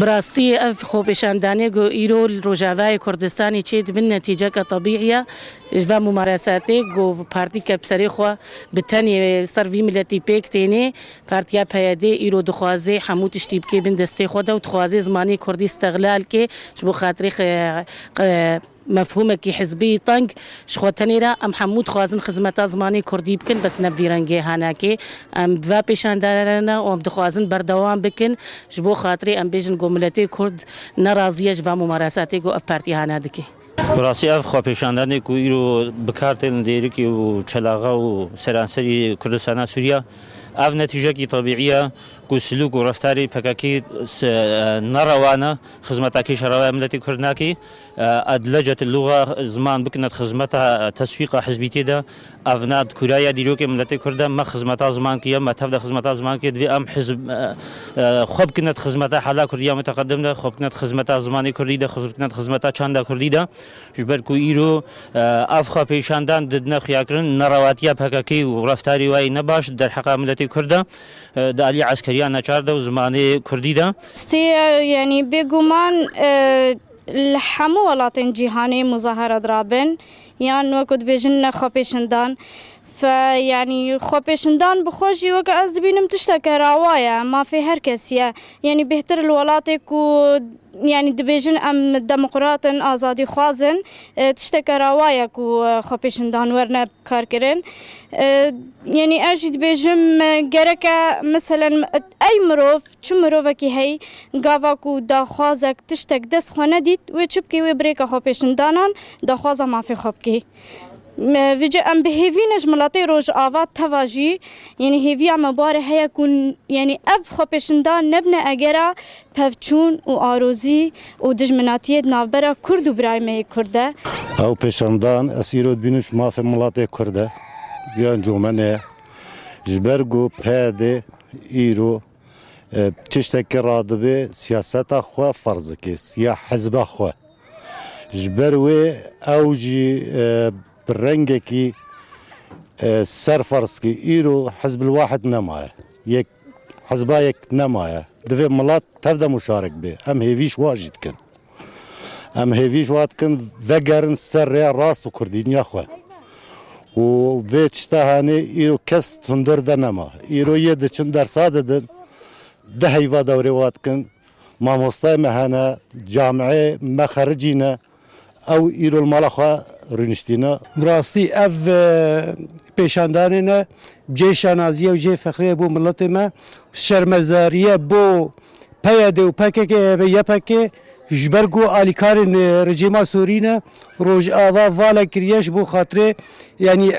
براستی اف خوپشاندانی گو ایرو روجاوای کردستانی چید بن نتیجه که طبیعیه و ممارساتی گو پارتی کبسری خو بتنی سروی ملتی پیک تینی پارتیا پیاده ایرو دخوازه حمود اشتیب که بن دسته خود و دخوازه زمانی کردی استغلال که شبو خاطری مفهومه کی حزبی طنگ شخوتنی را ام حمود خوازن خدمت زمانی کردی بکن بس نبیرنگی هانا که ام و پیشاندارنا و ام دخوازن بردوام بکن شبو خاطری ام بیجن گو ملتی کرد ناراضیه و ممارساتی گو اف پارتی هانا دکی براستی اف خو پیشاندانی کو ایرو بکارتن دیرکی و چلاغه و سرانسری کردستان سوریا اف نتیجه کی طبیعیه کو سلوک و رفتاری پکاکی نروانه خدمتاکی شرایط ملتی کردناکی ادلجه اللغه زمان بکنت خدمتها تسویق حزبیتی ده افناد کورایا دیروک ملتی کرده ما خدمتها زمان کیه ما تفد خدمتها زمان کیه دوی ام حزب خوب کنت خدمتها حالا کردیا متقدم ده خوب کنت خدمتها زمانی کردی ده خوب کنت خدمتها چند کردی ده جبر کو ایرو افخا پیشاندان ددن خیاکرن نرواتیا پکاکی و رفتاری وای نباش در حق ملتی کرده دالی عسکریان نچارده و زمانی کردی ده يعني بگمان الحمو ولاتن جهاني مظاهرة درابن يعني وقت بيجن خبيشندان فيعني خبيشندان بخوشي وقت از بينم تشتكى رواية ما في هركسية يعني بهتر الولاتك و يعني دبيجن ام ديمقراط ازادي خوازن تشتكى رواية كو خبيشندان ورنا بكاركرن يعني اجي دبيجم جركا مثلا اي مروف شو مروفكي هي غافاكو دا خوازك تشتك دس خونديت وچبكي وبريكا خبيشندانان دا خوازا ما في خبكي ویجا ام بهیوی نجملاتی روز آوات تواجی یعنی هیوی ام باره هیا کن یعنی اب خپشندان نبنه اگرا پفچون و آروزی و دجمناتیت نابرا کرد و برای می کرده او پشندان اسیرود بینش ما فی ملاتی کرده بیان جومنه جبرگو پاده ایرو تشتکی رادبه سیاست خو فرض که سیاه حزب خو جبروی اوجی برنجكي سرفرسكي إيرو حزب الواحد نماية يك حزبايك نماية دفع ملات تبدأ مشارك به أم هيفيش واجد كن أم هيفيش واجد كن ذكرن سر راس وكردين يا أخوة وبيتشتهاني إيرو كس تندر دنما إيرو يدشن در سادة ده هيفا دوري واجد كن ما مستوى مهنا جامعة مخرجينا او ایرو المالخوا رنشتینا براستی اف پیشاندانه جه شانازیه و جه فخریه بو ملت ما شرمزاریه بو پیاده و پکه یا پکه جبرگو آلیکارن رژیم سورینه روز آوا والا کریش بو خاطره یعنی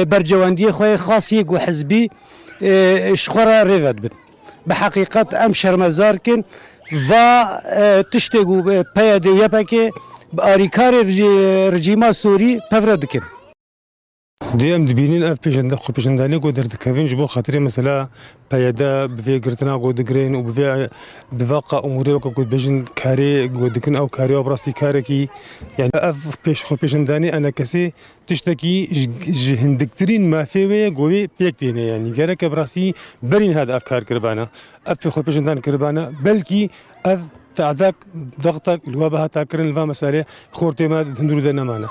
برجواندی خواه خاصی گو حزبی شخورا ریود بد بحقیقت ام شرمزار کن و تشتگو پیاده یا پکه بآریکار رژیم سوری پفرد کن. دیم دبینین اف پیشندانی کو در دکوین جبو خاطری مثلا پیاده به گرتنا کو دگرین و به بواقع اموری و کو بجن کاری کو دکن او کاری و براستی کاری کی یعنی اف پیشندانی انا کسی تشتکی هندکترین مافیه گوی پیکتینه یعنی گره که براستی برین هذا افکار کربانه اف پیشندان کربانه بلکی اف تعذاك ضغطك الوابها تاكرن الفا مساري خورتي ما تندرو دنا معنا